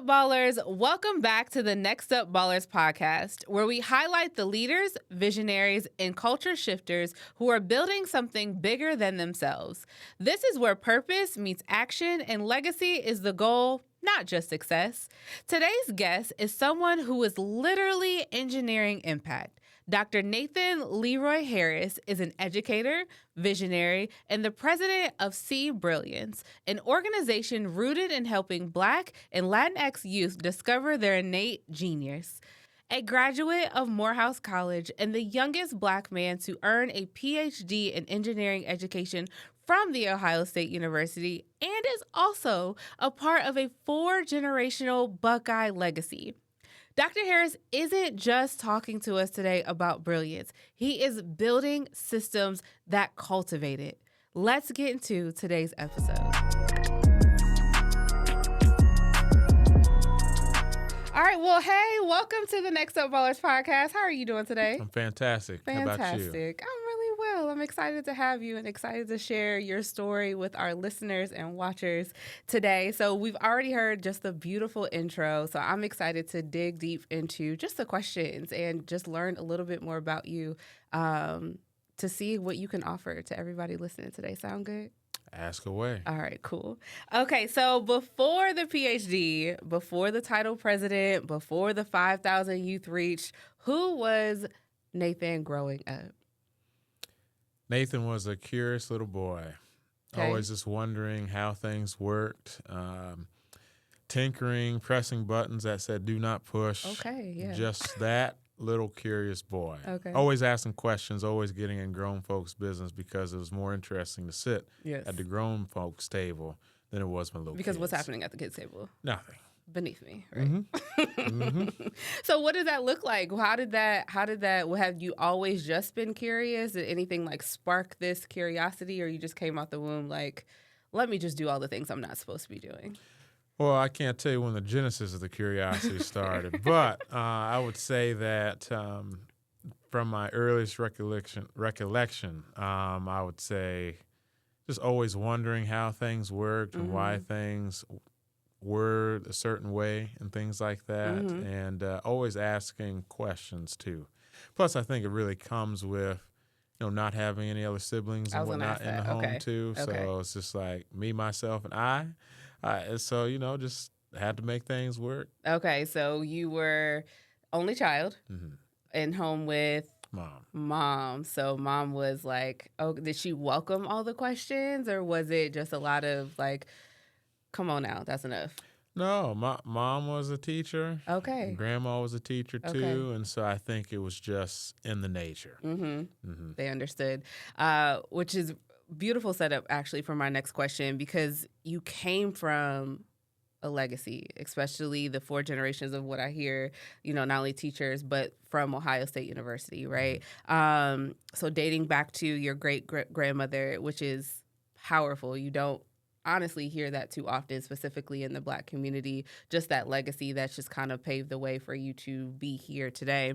NxtUp Ballers, welcome back to the NxtUp Ballers Podcast, where we highlight the leaders, visionaries, and culture shifters who are building something bigger than themselves. This is where purpose meets action and legacy is the goal, not just success. Today's guest is someone who is literally engineering impact. Dr. Nathan Leroy Harris is an educator, visionary, and the president of See Brilliance, an organization rooted in helping Black and Latinx youth discover their innate genius. A graduate of Morehouse College and the youngest Black man to earn a Ph.D. in engineering education from The Ohio State University, and is also a part of a 4-generational Buckeye legacy. Dr. Harris isn't just talking to us today about brilliance. He is building systems that cultivate it. Let's get into today's episode. All right, well, hey, welcome to the NxtUp Ballers Podcast. How are you doing today? I'm fantastic. How about you? Fantastic. I'm really well. I'm excited to have you and excited to share your story with our listeners and watchers today. So we've already heard just the beautiful intro. So I'm excited to dig deep into just the questions and just learn a little bit more about you to see what you can offer to everybody listening today. Sound good? Ask away. All right, cool. Okay, so before the PhD, before the title president, before the 5,000 youth reach, who was Nathan growing up? Nathan was a curious little boy, always just wondering how things worked, tinkering, pressing buttons that said do not push. Okay, yeah. Just that little curious boy. Okay. Always asking questions, always getting in grown folks' business because it was more interesting to sit at the grown folks' table than it was my little Because kids. what's happening at the kids' table? Nothing. Beneath me, right? Mm-hmm. So what does that look like? How did that, have you always just been curious? Did anything like spark this curiosity, or you just came out the womb like, let me just do all the things I'm not supposed to be doing? Well, I can't tell you when the genesis of the curiosity started, but I would say that from my earliest recollection, I would say just always wondering how things worked and why things were a certain way and things like that, and always asking questions too. Plus, I think it really comes with not having any other siblings and whatnot in the home too. Okay. So it's just like me, myself, and I. So, just had to make things work. Okay, so you were only child in home with mom. So mom was like, oh, did she welcome all the questions, or was it just a lot of like, come on now, that's enough? No, my mom was a teacher. Okay. And grandma was a teacher too. And so I think it was just in the nature. They understood, which is beautiful setup actually for my next question, because you came from a legacy, especially the 4 generations of what I hear, not only teachers, but from Ohio State University, right? So dating back to your great-grandmother, which is powerful. You don't honestly hear that too often, specifically in the Black community, just that legacy that's just kind of paved the way for you to be here today.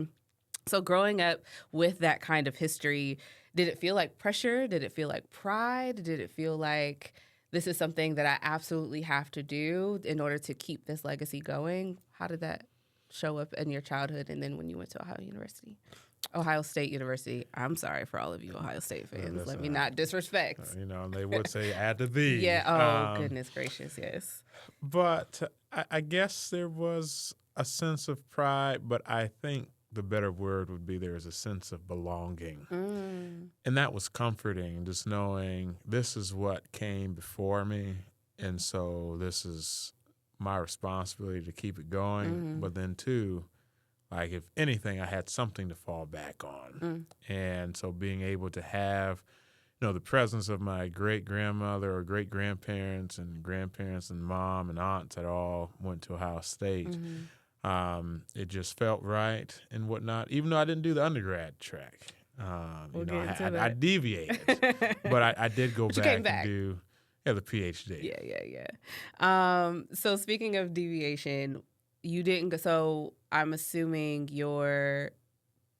So growing up with that kind of history, did it feel like pressure? Did it feel like pride? Did it feel like this is something that I absolutely have to do in order to keep this legacy going? How did that show up in your childhood and then when you went to Ohio State University? I'm sorry for all of you Ohio State fans. Let me not disrespect. They would say add to thee. Yeah, goodness gracious, yes. But I guess there was a sense of pride, but I think the better word would be there is a sense of belonging. And that was comforting, just knowing this is what came before me, and so this is my responsibility to keep it going. But then, too, like if anything, I had something to fall back on. And so being able to have, the presence of my great-grandmother or great-grandparents and grandparents and mom and aunts that all went to Ohio State, it just felt right and whatnot, even though I didn't do the undergrad track. I deviated, but I did go back and do the PhD. Yeah. So speaking of deviation, you didn't go, so I'm assuming your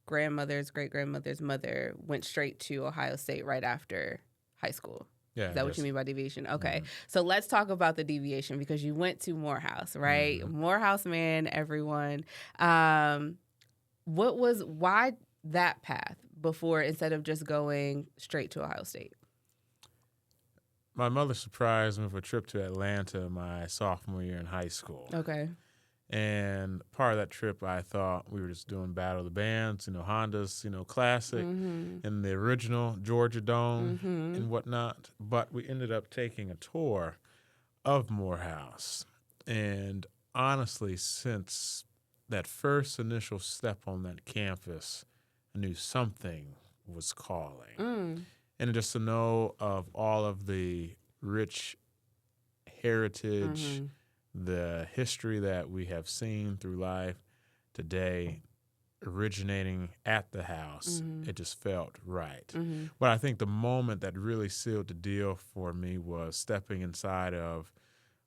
grandmother's great-grandmother's mother went straight to Ohio State right after high school. Yeah. Is that what you mean by deviation? Okay. Mm-hmm. So let's talk about the deviation because you went to Morehouse, right? Mm-hmm. Morehouse man, everyone. Why that path before instead of just going straight to Ohio State? My mother surprised me with a trip to Atlanta my sophomore year in high school. Okay. And part of that trip, I thought we were just doing Battle of the Bands, Honda's, classic, and the original Georgia Dome and whatnot. But we ended up taking a tour of Morehouse. And honestly, since that first initial step on that campus, I knew something was calling. And just to know of all of the rich heritage, the history that we have seen through life today originating at the house, it just felt right. But I think the moment that really sealed the deal for me was stepping inside of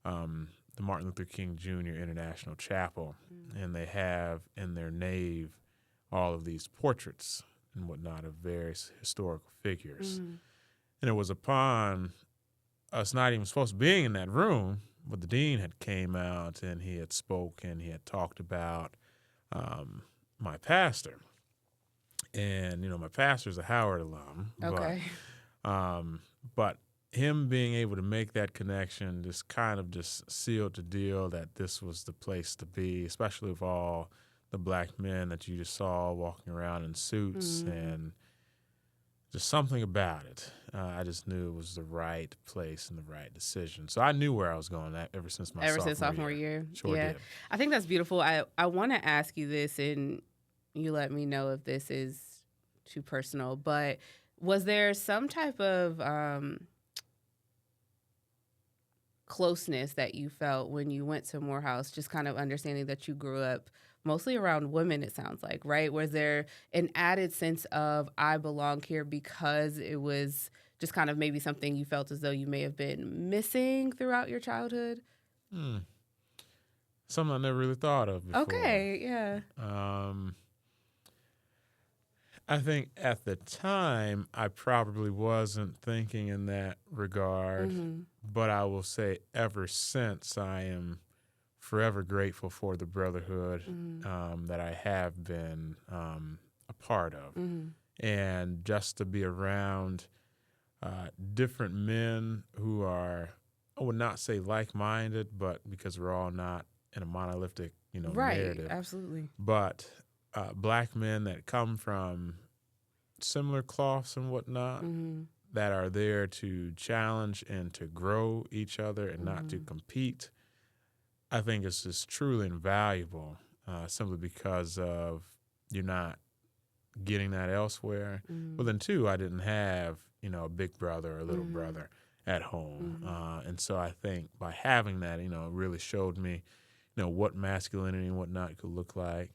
the Martin Luther King Jr. International Chapel, and they have in their nave all of these portraits and whatnot of various historical figures. And it was upon us not even supposed to be in that room, but the dean had came out and he had spoken, he had talked about my pastor. And, my pastor's a Howard alum. Okay. But him being able to make that connection just kind of just sealed the deal that this was the place to be, especially with all the black men that you just saw walking around in suits and just something about it. I just knew it was the right place and the right decision. So I knew where I was going ever since sophomore year. Sure yeah. did. I think that's beautiful. I want to ask you this, and you let me know if this is too personal, but was there some type of closeness that you felt when you went to Morehouse, just kind of understanding that you grew up mostly around women, it sounds like, right? Was there an added sense of I belong here because it was just kind of maybe something you felt as though you may have been missing throughout your childhood? Something I never really thought of before. Okay, yeah. I think at the time I probably wasn't thinking in that regard, but I will say ever since I am forever grateful for the brotherhood that I have been a part of. And just to be around different men who are, I would not say like-minded, but because we're all not in a monolithic, narrative. Absolutely. But black men that come from similar cloths and whatnot that are there to challenge and to grow each other and not to compete, I think it's just truly invaluable simply because of you're not getting that elsewhere. Well, then, too, I didn't have, a big brother or a little brother at home. And so I think by having that, it really showed me, what masculinity and whatnot could look like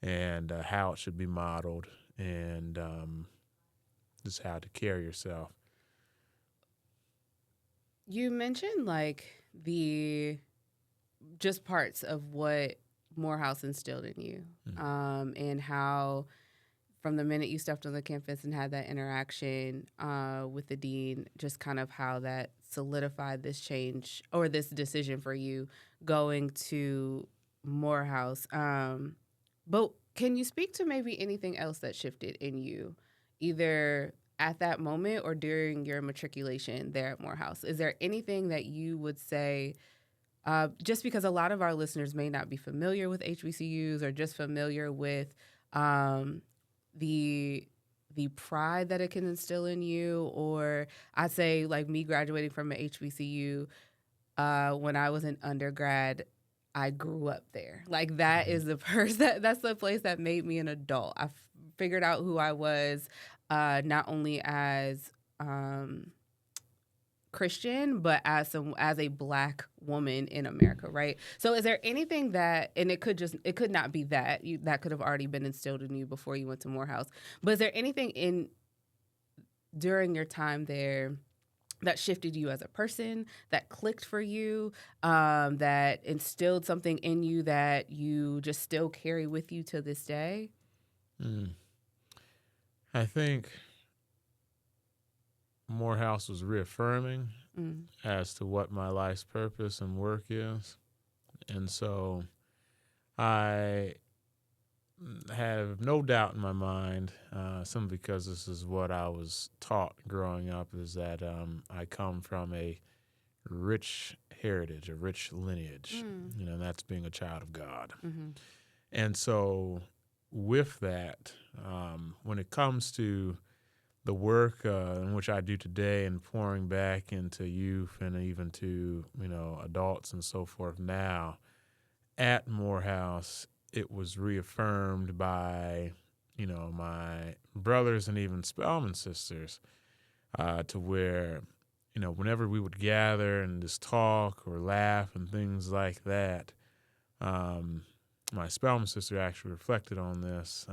and how it should be modeled and just how to carry yourself. You mentioned the just parts of what Morehouse instilled in you and how from the minute you stepped on the campus and had that interaction with the dean, just kind of how that solidified this change or this decision for you going to Morehouse. But can you speak to maybe anything else that shifted in you, either at that moment or during your matriculation there at Morehouse? Is there anything that you would say, just because a lot of our listeners may not be familiar with HBCUs or just familiar with the pride that it can instill in you, or I say like me graduating from an HBCU when I was an undergrad, I grew up there. Like that is the that's the place that made me an adult. I figured out who I was, not only as Christian, but as a Black woman in America, right? So is there anything that, and it could not be that, that could have already been instilled in you before you went to Morehouse, but is there anything during your time there that shifted you as a person, that clicked for you, that instilled something in you that you just still carry with you to this day? I think Morehouse was reaffirming as to what my life's purpose and work is. And so I have no doubt in my mind, simply because this is what I was taught growing up, is that I come from a rich heritage, a rich lineage, and that's being a child of God. Mm-hmm. And so with that, when it comes to the work in which I do today and pouring back into youth and even to, adults and so forth now at Morehouse, it was reaffirmed by, my brothers and even Spelman sisters, to where, whenever we would gather and just talk or laugh and things like that, my Spelman sister actually reflected on this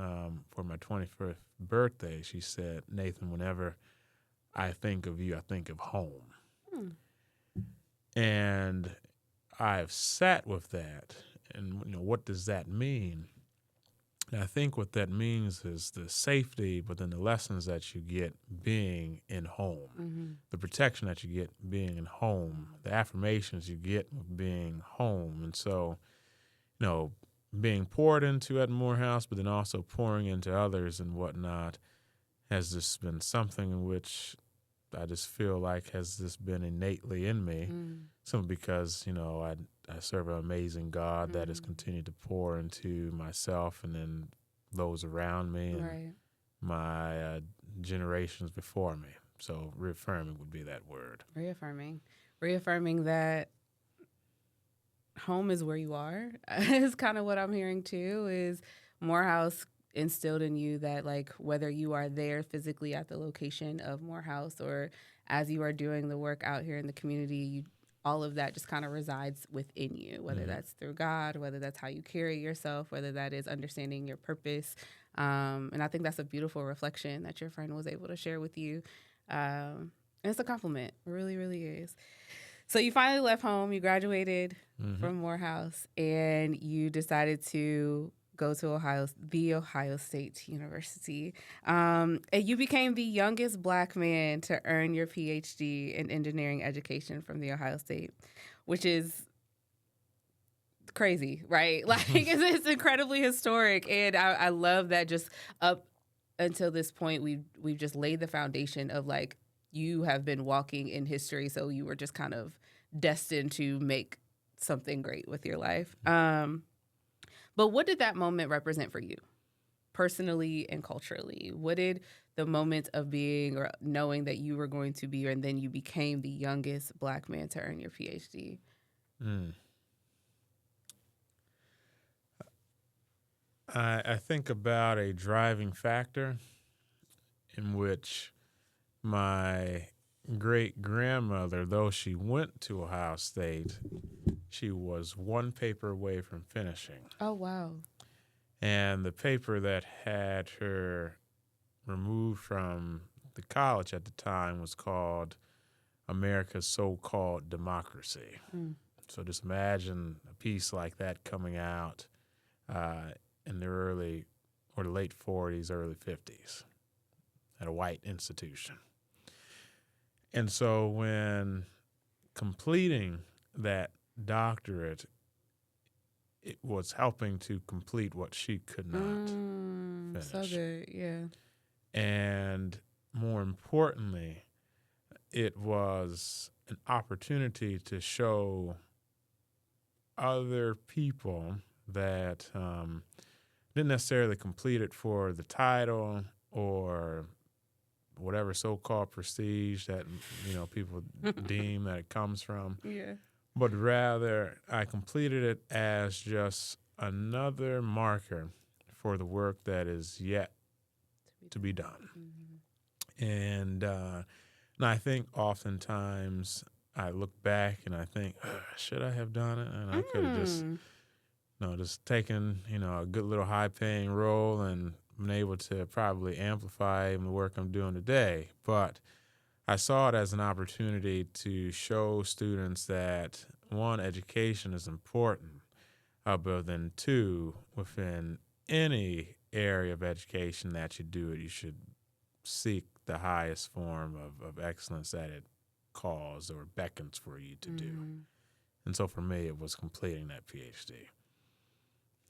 for my 21st birthday. She said, "Nathan, whenever I think of you, I think of home." And I've sat with that. And, what does that mean? And I think what that means is the safety, but then the lessons that you get being in home, the protection that you get being in home, the affirmations you get with being home. And so, being poured into at Morehouse, but then also pouring into others and whatnot, has just been something in which I just feel like has just been innately in me. Simply because, I serve an amazing God that has continued to pour into myself and then those around me and my generations before me. So reaffirming would be that word. Reaffirming that home is where you are is kind of what I'm hearing too, is Morehouse instilled in you that, like, whether you are there physically at the location of Morehouse or as you are doing the work out here in the community, all of that just kind of resides within you, whether that's through God, whether that's how you carry yourself, whether that is understanding your purpose. And I think that's a beautiful reflection that your friend was able to share with you. And it's a compliment. It really, really is. So you finally left home, you graduated from Morehouse, and you decided to go to the Ohio State University. And you became the youngest Black man to earn your Ph.D. in engineering education from the Ohio State, which is crazy, right? Like, it's incredibly historic. And I love that just up until this point, we've just laid the foundation of, like, you have been walking in history, so you were just kind of destined to make something great with your life. But what did that moment represent for you, personally and culturally? What did the moment of being or knowing that you were going to be, and then you became the youngest Black man to earn your Ph.D.? I think about a driving factor in which my great-grandmother, though she went to Ohio State, she was one paper away from finishing. Oh, wow. And the paper that had her removed from the college at the time was called America's So-Called Democracy. So just imagine a piece like that coming out in the early or the late 40s, early 50s at a white institution. And so when completing that doctorate, it was helping to complete what she could not finish. So good, yeah. And more importantly, it was an opportunity to show other people that didn't necessarily complete it for the title or whatever so-called prestige that people deem that it comes from. Yeah. But rather, I completed it as just another marker for the work that is yet to be done. And I think oftentimes I look back and I think, should I have done it? And I could have just taken, a good little high-paying role and been able to probably amplify even the work I'm doing today. But I saw it as an opportunity to show students that, one, education is important, but then two, within any area of education that you do it, you should seek the highest form of excellence that it calls or beckons for you to do. And so for me, it was completing that Ph.D.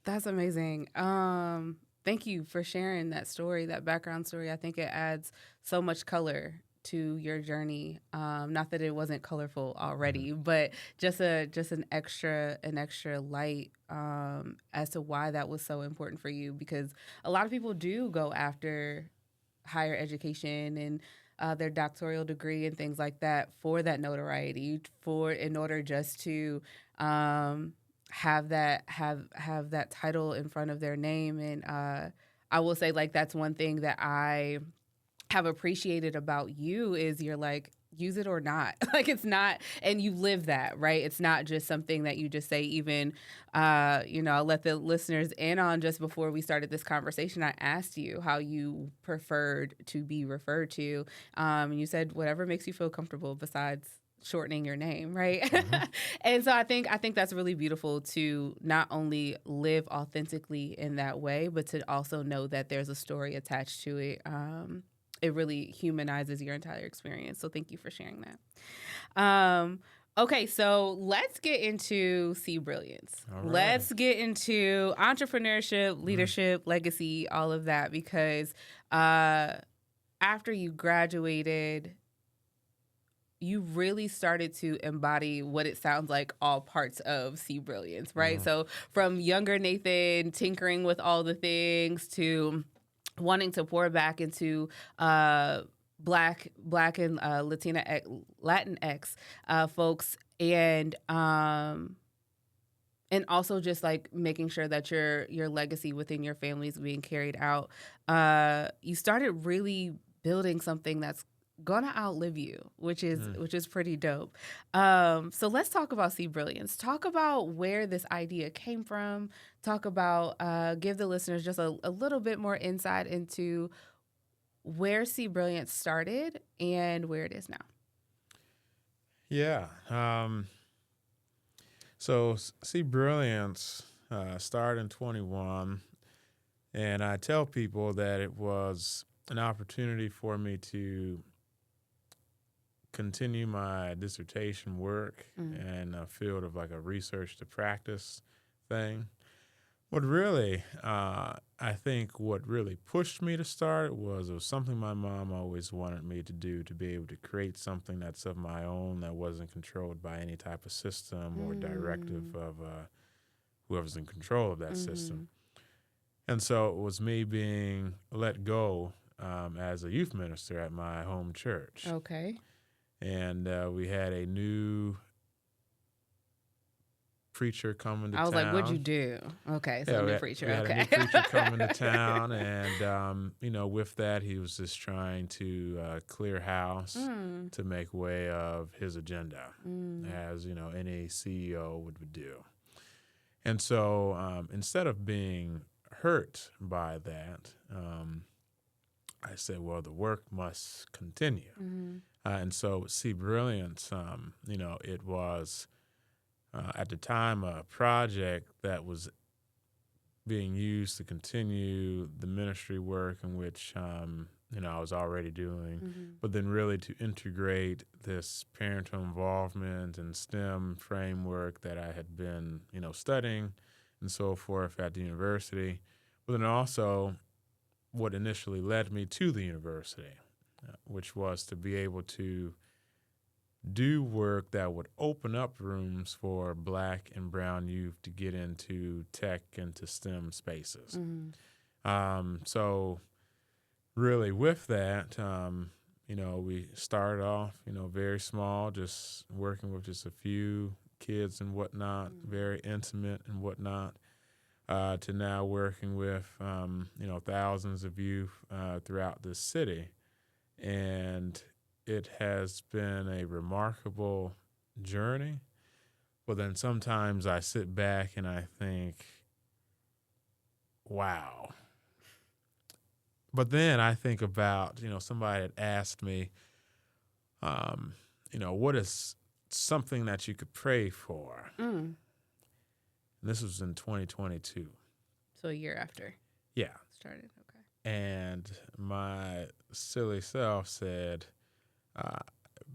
That's amazing. Thank you for sharing that story, that background story. I think it adds so much color to your journey. Not that it wasn't colorful already, but just an extra light as to why that was so important for you. Because a lot of people do go after higher education and their doctoral degree and things like that for that notoriety, in order just to have that title in front of their name. And I will say, like, that's one thing that I have appreciated about you is you're like, use it or not. Like, it's not, and you live that, right? It's not just something that you just say. Even, I'll let the listeners in on, just before we started this conversation, I asked you how you preferred to be referred to. And you said whatever makes you feel comfortable besides shortening your name, right? And so I think that's really beautiful to not only live authentically in that way, but to also know that there's a story attached to it. It really humanizes your entire experience. So thank you for sharing that. Okay, so let's get into See Brilliance. All right. Let's get into entrepreneurship, leadership, legacy, all of that, because after you graduated, you really started to embody what it sounds like all parts of See Brilliance, right? So from younger Nathan tinkering with all the things to wanting to pour back into Black and Latinx folks, and also just like making sure that your legacy within your family is being carried out. You started really building something that's gonna outlive you, which is pretty dope. So let's talk about See Brilliance. Talk about where this idea came from. Talk about, give the listeners just a little bit more insight into where See Brilliance started and where it is now. Yeah. So See Brilliance started in 21, and I tell people that it was an opportunity for me to continue my dissertation work in a field of like a research to practice thing. What really, I think what really pushed me to start it was something my mom always wanted me to do, to be able to create something that's of my own, that wasn't controlled by any type of system or directive of whoever's in control of that system. And so it was me being let go as a youth minister at my home church. Okay. And we had a new preacher coming to town. I was like, what'd you do? Okay, so new preacher. We had okay. a new preacher coming to town, and with that, he was just trying to clear house to make way of his agenda, as any CEO would do. And so instead of being hurt by that, I said, well, the work must continue. And so See Brilliance, it was at the time a project that was being used to continue the ministry work in which I was already doing, but then really to integrate this parental involvement and STEM framework that I had been studying and so forth at the university, but then also what initially led me to the university, which was to be able to do work that would open up rooms for Black and brown youth to get into tech and to STEM spaces. So really with that, we started off, very small, just working with just a few kids and whatnot, very intimate and whatnot, to now working with, thousands of youth throughout this city. And it has been a remarkable journey, but then sometimes I sit back and I think, wow. But then I think about, somebody had asked me, what is something that you could pray for? And this was in 2022. So a year after. Yeah. Started, okay. And my silly self said,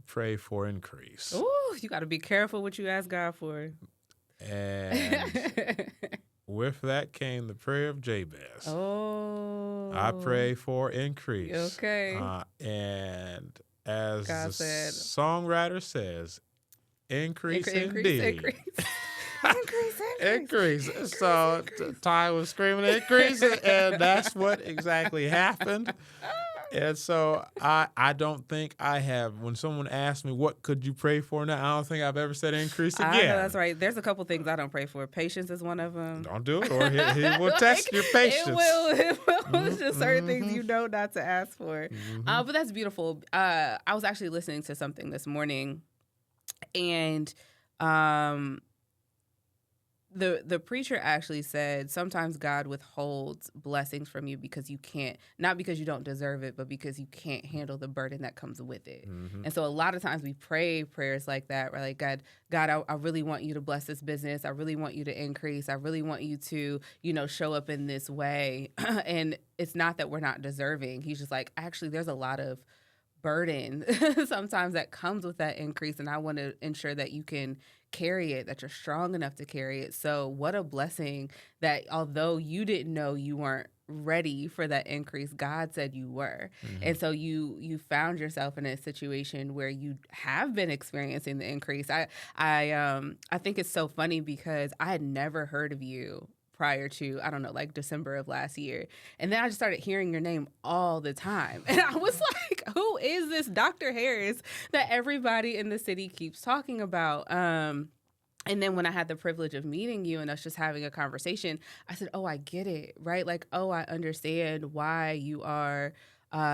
pray for increase. Ooh, you got to be careful what you ask God for. And with that came the prayer of Jabez. Oh. I pray for increase. Okay. And as God the said, songwriter says, increase Increase. indeed. Increase. So Ty was screaming increase, and that's what exactly happened. And so I don't think I have, when someone asks me, what could you pray for now? I don't think I've ever said increase again. I know that's right. There's a couple things I don't pray for. Patience is one of them. Don't do it, or he will test your patience. It will. It's just certain things you know not to ask for. But that's beautiful. I was actually listening to something this morning, and the preacher actually said sometimes God withholds blessings from you because you can't, not because you don't deserve it, but because you can't handle the burden that comes with it. And so a lot of times we pray prayers like that, right? Like, God, I really want you to bless this business. I really want you to increase. I really want you to, show up in this way. And it's not that we're not deserving. He's just like, actually, there's a lot of burden sometimes that comes with that increase, and I want to ensure that you can carry it, that you're strong enough to carry it. So what a blessing that although you didn't know you weren't ready for that increase, God said you were. And so you found yourself in a situation where you have been experiencing the increase. I think it's so funny because I had never heard of you prior to, I don't know, like December of last year. And then I just started hearing your name all the time. And I was like, who is this Dr. Harris that everybody in the city keeps talking about? And then when I had the privilege of meeting you and us just having a conversation, I said, oh, I get it, right? Like, oh, I understand why you are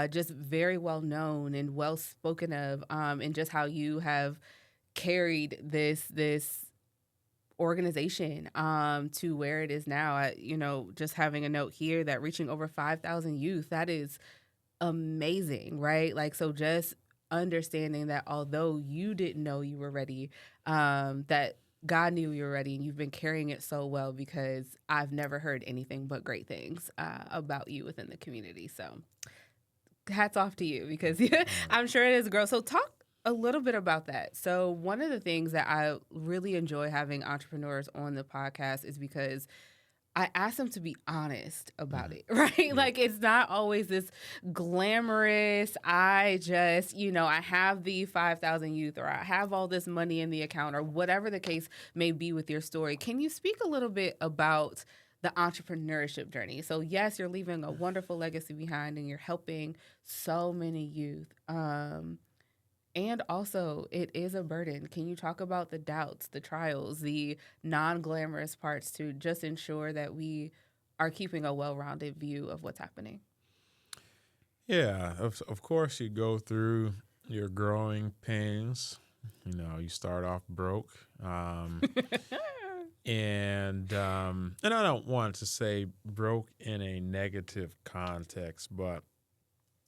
just very well known and well spoken of, and just how you have carried this organization to where it is now. Just having a note here that reaching over 5,000 youth, that is amazing, right? Like, so just understanding that although you didn't know you were ready, that God knew you were ready, and you've been carrying it so well, because I've never heard anything but great things about you within the community. So hats off to you, because I'm sure it is growth. So talk a little bit about that. So one of the things that I really enjoy having entrepreneurs on the podcast is because I ask them to be honest about it, right? Yeah. Like, it's not always this glamorous, I just, I have the 5,000 youth, or I have all this money in the account, or whatever the case may be with your story. Can you speak a little bit about the entrepreneurship journey? So yes, you're leaving a wonderful legacy behind, and you're helping so many youth. And also, it is a burden. Can you talk about the doubts, the trials, the non-glamorous parts to just ensure that we are keeping a well-rounded view of what's happening? Yeah, of course you go through your growing pains. You start off broke. And I don't want to say broke in a negative context, but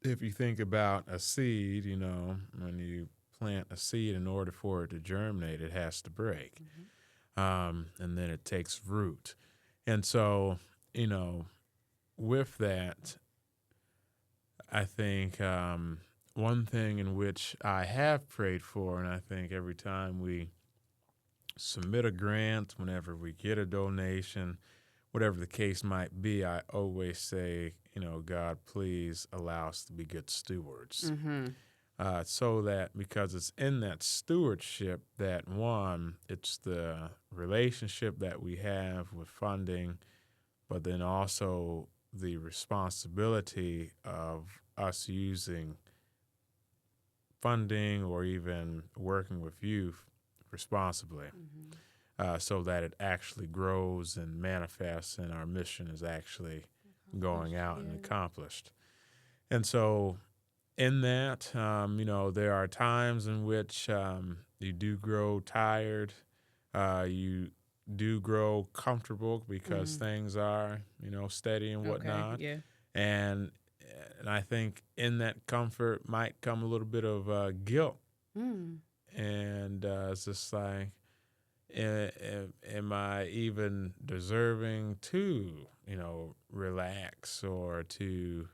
if you think about a seed, when you plant a seed, in order for it to germinate, it has to break. And then it takes root. And so, with that, I think one thing in which I have prayed for, and I think every time we submit a grant, whenever we get a donation, whatever the case might be, I always say, God, please allow us to be good stewards. So that, because it's in that stewardship that, one, it's the relationship that we have with funding, but then also the responsibility of us using funding or even working with youth responsibly. So that it actually grows and manifests, and our mission is actually going out and accomplished. And so in that, there are times in which you do grow tired, you do grow comfortable because things are, steady and whatnot. Okay, yeah. And I think in that comfort might come a little bit of guilt. And it's just like, am I even deserving to, relax or to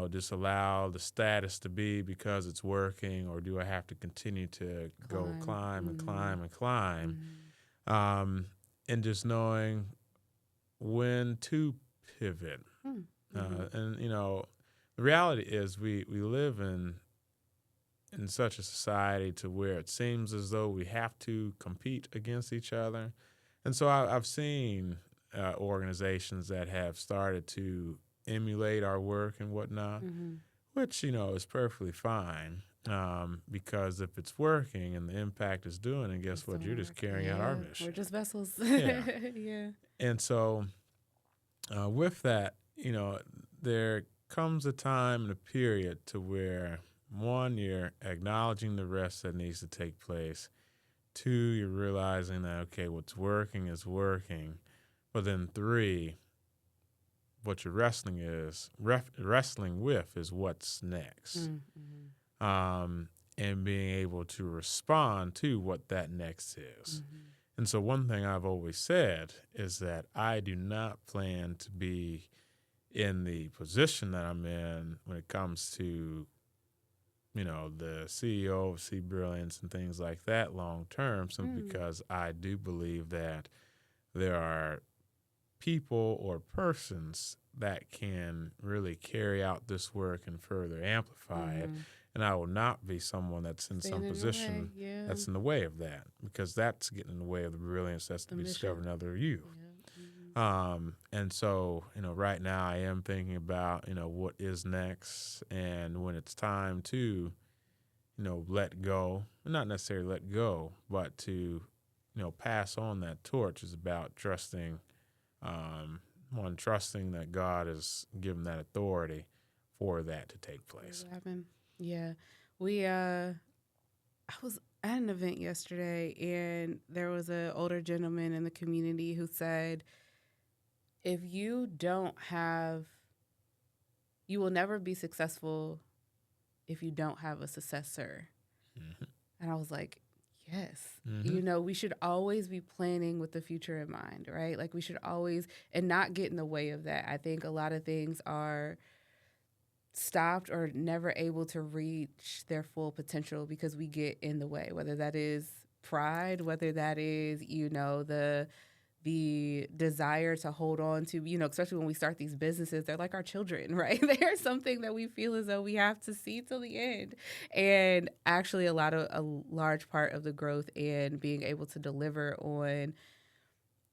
just allow the status to be because it's working, or do I have to continue to go climb and climb and climb? And just knowing when to pivot. And, the reality is we live in such a society to where it seems as though we have to compete against each other. And so I've seen organizations that have started to emulate our work and whatnot, which, is perfectly fine, because if it's working and the impact is doing, and guess what? You're just carrying out our mission. We're just vessels. Yeah. And so with that, there comes a time and a period to where, one, you're acknowledging the rest that needs to take place. Two, you're realizing that, okay, what's working is working. But then three, what you're wrestling with is what's next. And being able to respond to what that next is. And so one thing I've always said is that I do not plan to be in the position that I'm in when it comes to, the CEO of See Brilliance and things like that long term, simply because I do believe that there are people or persons that can really carry out this work and further amplify it. And I will not be someone that's in some position that's in the way of that, because that's getting in the way of the brilliance that's to be discovered in other you. And so, right now I am thinking about, what is next, and when it's time to, let go, not necessarily let go, but to, pass on that torch is about trusting, trusting that God has given that authority for that to take place. Yeah. I was at an event yesterday, and there was an older gentleman in the community who said, if you will never be successful if you don't have a successor. And I was like, yes. We should always be planning with the future in mind, right? Like, we should always, and not get in the way of that. I think a lot of things are stopped or never able to reach their full potential because we get in the way, whether that is pride, whether that is, the desire to hold on to, especially when we start these businesses, they're like our children, right? They're something that we feel as though we have to see till the end. And actually a large part of the growth and being able to deliver on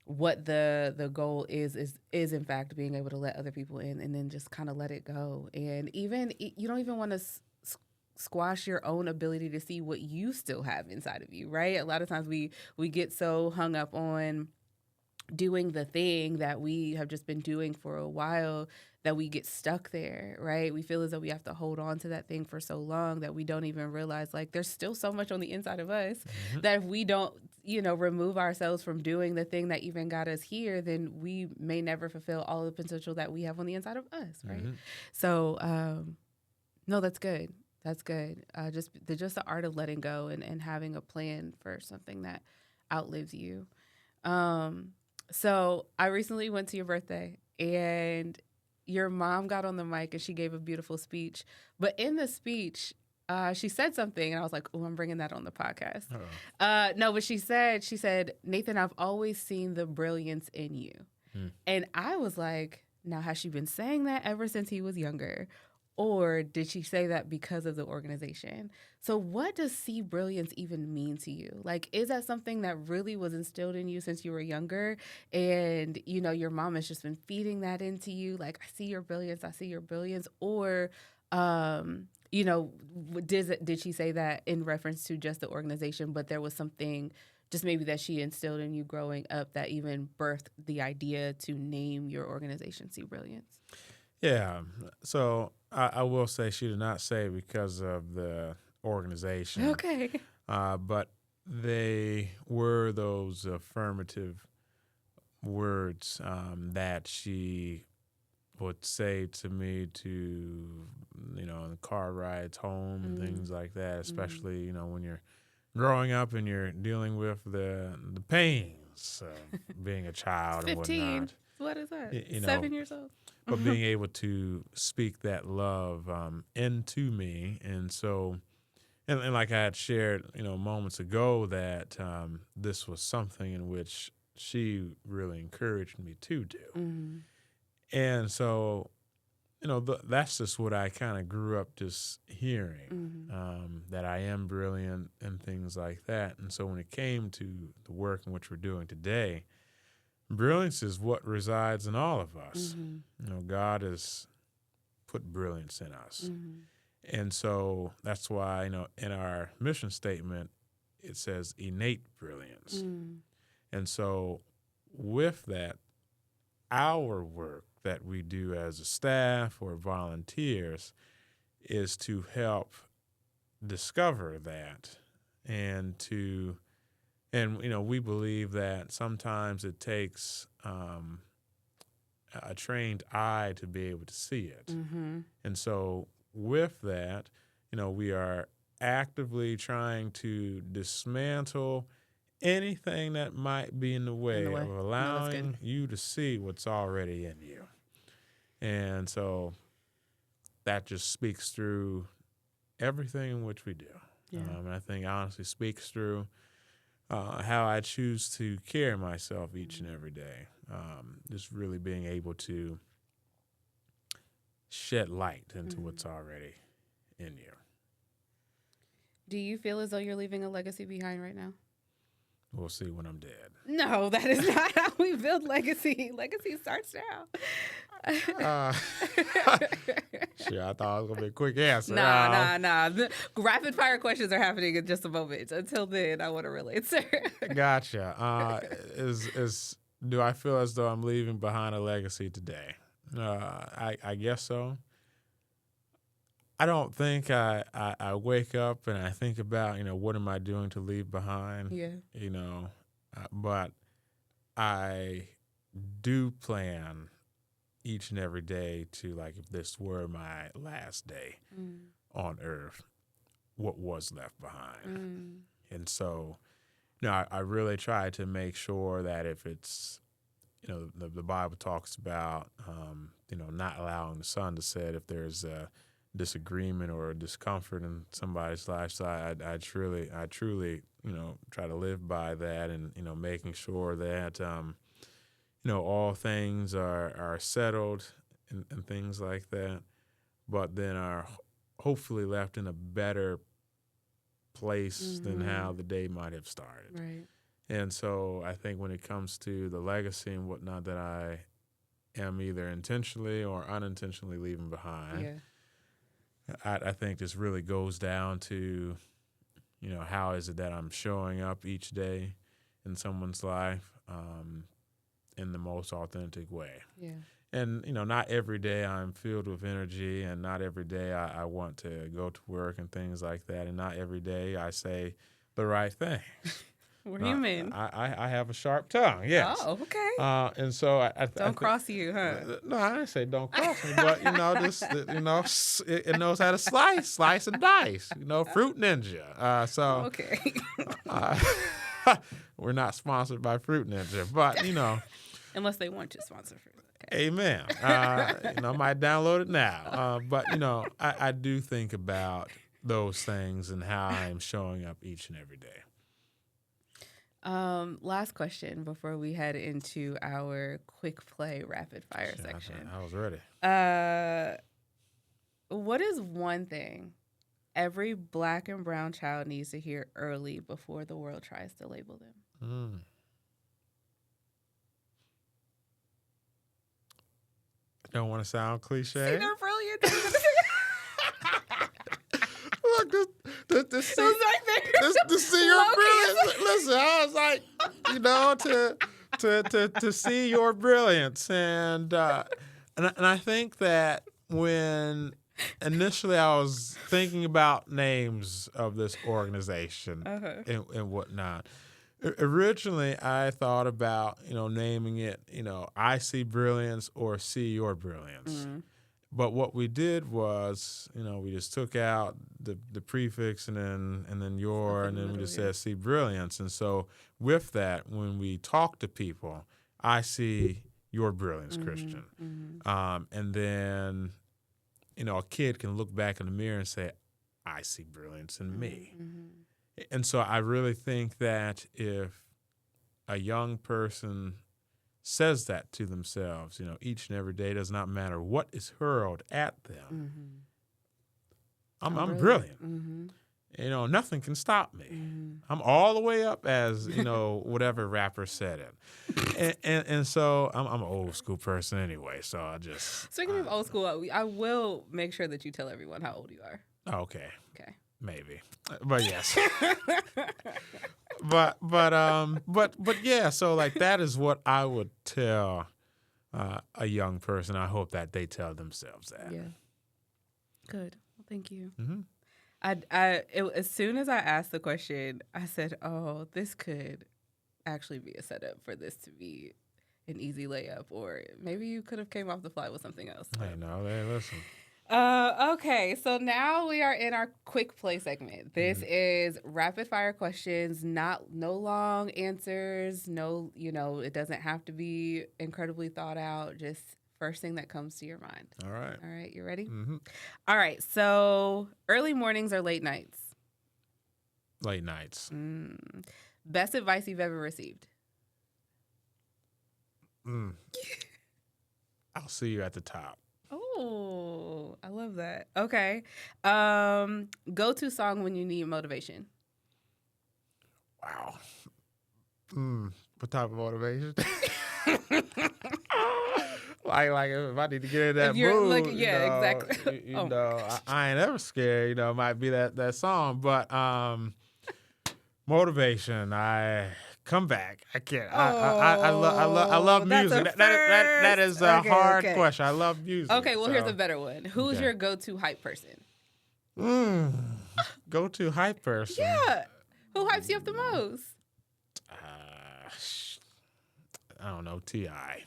what the goal is in fact being able to let other people in and then just kind of let it go. And even you don't even want to squash your own ability to see what you still have inside of you, right? A lot of times we get so hung up on doing the thing that we have just been doing for a while that we get stuck there, right? We feel as though we have to hold on to that thing for so long that we don't even realize, like, there's still so much on the inside of us that if we don't, remove ourselves from doing the thing that even got us here, then we may never fulfill all the potential that we have on the inside of us, right? So, no, that's good. That's good. Just the art of letting go and having a plan for something that outlives you. So I recently went to your birthday, and your mom got on the mic and she gave a beautiful speech. But in the speech, she said something, and I was like, "Oh, I'm bringing that on the podcast." No, but she said, "Nathan, I've always seen the brilliance in you," and I was like, "Now, has she been saying that ever since he was younger?" Or did she say that because of the organization? So what does See Brilliance even mean to you? Like, is that something that really was instilled in you since you were younger? And, your mom has just been feeding that into you? Like, I see your brilliance, I see your brilliance. Or, did she say that in reference to just the organization, but there was something just maybe that she instilled in you growing up that even birthed the idea to name your organization See Brilliance? Yeah. So I will say she did not say because of the organization. Okay. But they were those affirmative words that she would say to me to, in the car rides home and things like that, especially, when you're growing up and you're dealing with the pains of being a child and whatnot. What is that? You know, 7 years old. but being able to speak that love into me. And so, and like I had shared, moments ago that this was something in which she really encouraged me to do. Mm-hmm. And so, that's just what I kind of grew up just hearing, that I am brilliant and things like that. And so when it came to the work in which we're doing today, brilliance is what resides in all of us. God has put brilliance in us. And so that's why, in our mission statement, it says innate brilliance. And so with that, our work that we do as a staff or volunteers is to help discover that and we believe that sometimes it takes a trained eye to be able to see it. And so with that, we are actively trying to dismantle anything that might be in the way of allowing you to see what's already in you. And so that just speaks through everything in which we do. And I think honestly speaks through how I choose to carry myself each and every day. Just really being able to shed light into what's already in you. Do you feel as though you're leaving a legacy behind right now? We'll see when I'm dead. No, that is not how we build legacy. Legacy starts now. Sure, I thought it was going to be a quick answer. Nah. The rapid fire questions are happening in just a moment. Until then, I want to relate, sir. Gotcha. Do I feel as though I'm leaving behind a legacy today? I guess so. I don't think I wake up and I think about, what am I doing to leave behind? Yeah. But I do plan each and every day to, like, if this were my last day on earth, what was left behind. And so, I really try to make sure that if it's, the Bible talks about, not allowing the sun to set if there's a disagreement or a discomfort in somebody's life. So I truly, try to live by that and, making sure that, all things are settled and things like that, but then are hopefully left in a better place than how the day might have started. Right. And so I think when it comes to the legacy and whatnot that I am either intentionally or unintentionally leaving behind, I think this really goes down to, how is it that I'm showing up each day in someone's life in the most authentic way. Yeah. And, not every day I'm filled with energy, and not every day I want to go to work and things like that, and not every day I say the right thing. We're human. I have a sharp tongue, yes. Oh, okay. And so don't cross you, huh? No, I didn't say don't cross me, but it knows how to slice and dice. Fruit Ninja. Okay. We're not sponsored by Fruit Ninja, but unless they want to sponsor fruit. Okay. Amen. I might download it now, but I do think about those things and how I'm showing up each and every day. Last question before we head into our quick play rapid fire section. I was ready. What is one thing every Black and brown child needs to hear early before the world tries to label them? I don't want to sound cliche. See, they're brilliant. Look, to see your brilliance. Listen, I was like, to see your brilliance, and I think that when initially I was thinking about names of this organization and whatnot, originally I thought about naming it I See Brilliance or See Your Brilliance. But what we did was, we just took out the prefix and then your, and then we just said See Brilliance. And so with that, when we talk to people, I see your brilliance, Christian. And then, a kid can look back in the mirror and say, I see brilliance in me. And so I really think that if a young person says that to themselves, each and every day, does not matter what is hurled at them, I'm brilliant. Nothing can stop me. I'm all the way up as, whatever rapper said it. And so I'm an old school person anyway, so I just... Speaking of old school, I will make sure that you tell everyone how old you are. Okay. Okay. Maybe. But yes. but yeah, so like that is what I would tell a young person. I hope that they tell themselves that. Yeah. Good. Well, thank you. Mm-hmm. As soon as I asked the question, I said, "Oh, this could actually be a setup for this to be an easy layup, or maybe you could have came off the fly with something else." Hey, no, hey, listen. Okay, so now we are in our quick play segment. This is rapid fire questions, no long answers, it doesn't have to be incredibly thought out, just first thing that comes to your mind. All right, you ready? Mm-hmm. All right, so early mornings or late nights? Late nights. Best advice you've ever received? I'll see you at the top. Oh, I love that. Okay. Go-to song when you need motivation? Wow. What type of motivation? like if I need to get in that mood, exactly. I ain't ever scared. It might be that song, but motivation. I come back. I can't. I love music. That is a hard question. I love music. Okay, well here's a better one. Who's your go-to hype person? Go-to hype person. Yeah. Who hypes you up the most? I don't know. T.I.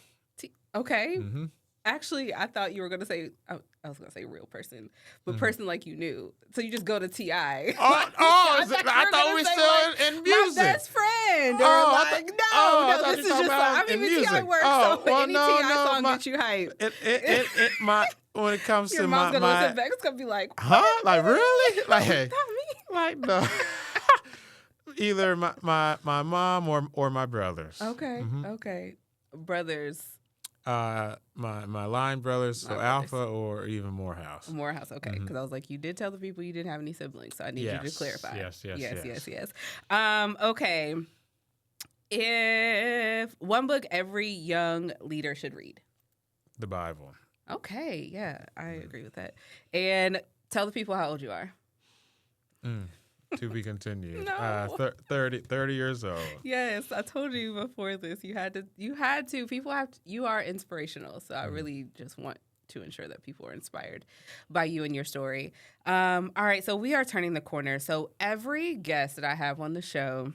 Okay. Mm-hmm. Actually, I thought you were going to say, I was going to say real person, but person like you knew. So you just go to T.I. I thought we were still in music. My best friend. No, this is just like, T.I. works, so any T.I. song gets you hype. When it comes your to mom's going to listen back, it's going to be like, huh? Like, really? Like, not me. Like, no. Either my mom or my brothers. Okay, okay. Brothers. My line brothers, so Alpha or even Morehouse. Morehouse, okay. Because I was like, you did tell the people you didn't have any siblings, so I need you to clarify. Yes. Okay. If one book every young leader should read? The Bible. Okay, yeah, I agree with that. And tell the people how old you are. To be continued. No. 30 years old. Yes, I told you before this. You had to. People have to, you are inspirational. So I really just want to ensure that people are inspired by you and your story. All right, so we are turning the corner. So every guest that I have on the show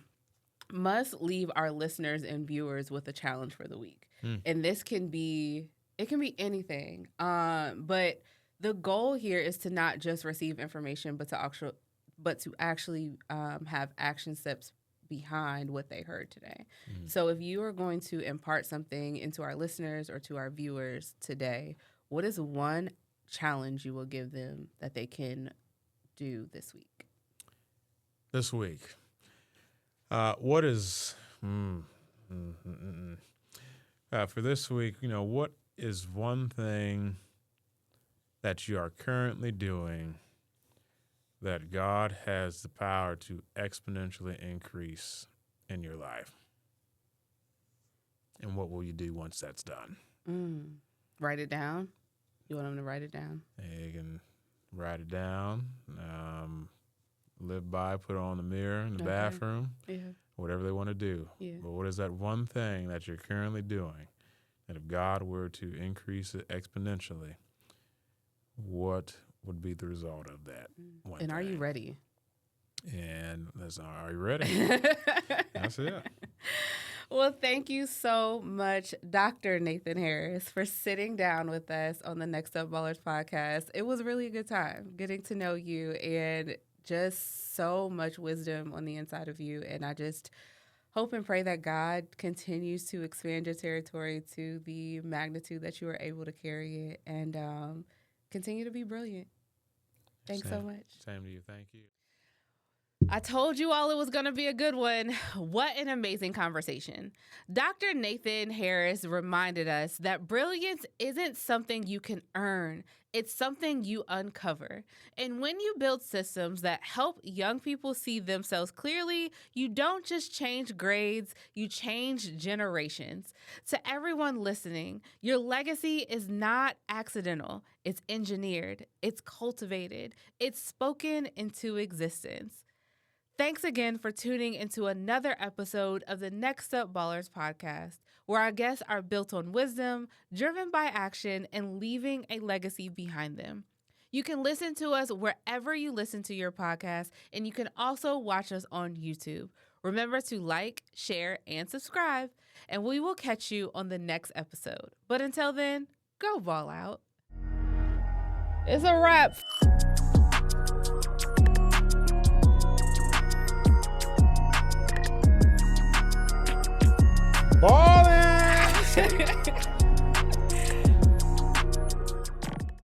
must leave our listeners and viewers with a challenge for the week. And it can be anything. But the goal here is to not just receive information, but to actually have action steps behind what they heard today. So if you are going to impart something into our listeners or to our viewers today, what is one challenge you will give them that they can do this week? This week. What is... for this week, what is one thing that you are currently doing that God has the power to exponentially increase in your life? And what will you do once that's done? Write it down. You want them to write it down? You can write it down, live by, put it on the mirror in the bathroom, whatever they want to do. Yeah. But what is that one thing that you're currently doing that if God were to increase it exponentially, what would be the result of that one thing? Are you ready? And are you ready? That's it. Well, thank you so much, Dr. Nathan Harris, for sitting down with us on the NxtUp Ballers Podcast. It was really a good time getting to know you and just so much wisdom on the inside of you. And I just hope and pray that God continues to expand your territory to the magnitude that you are able to carry it, and continue to be brilliant. Thanks so much. Same to you. Thank you. I told you all it was going to be a good one. What an amazing conversation. Dr. Nathan Harris reminded us that brilliance isn't something you can earn. It's something you uncover. And when you build systems that help young people see themselves clearly, you don't just change grades, you change generations. To everyone listening, your legacy is not accidental. It's engineered, it's cultivated, it's spoken into existence. Thanks again for tuning into another episode of the NxtUp Ballers Podcast, where our guests are built on wisdom, driven by action, and leaving a legacy behind them. You can listen to us wherever you listen to your podcast, and you can also watch us on YouTube. Remember to like, share, and subscribe, and we will catch you on the next episode. But until then, go ball out. It's a wrap. Ball!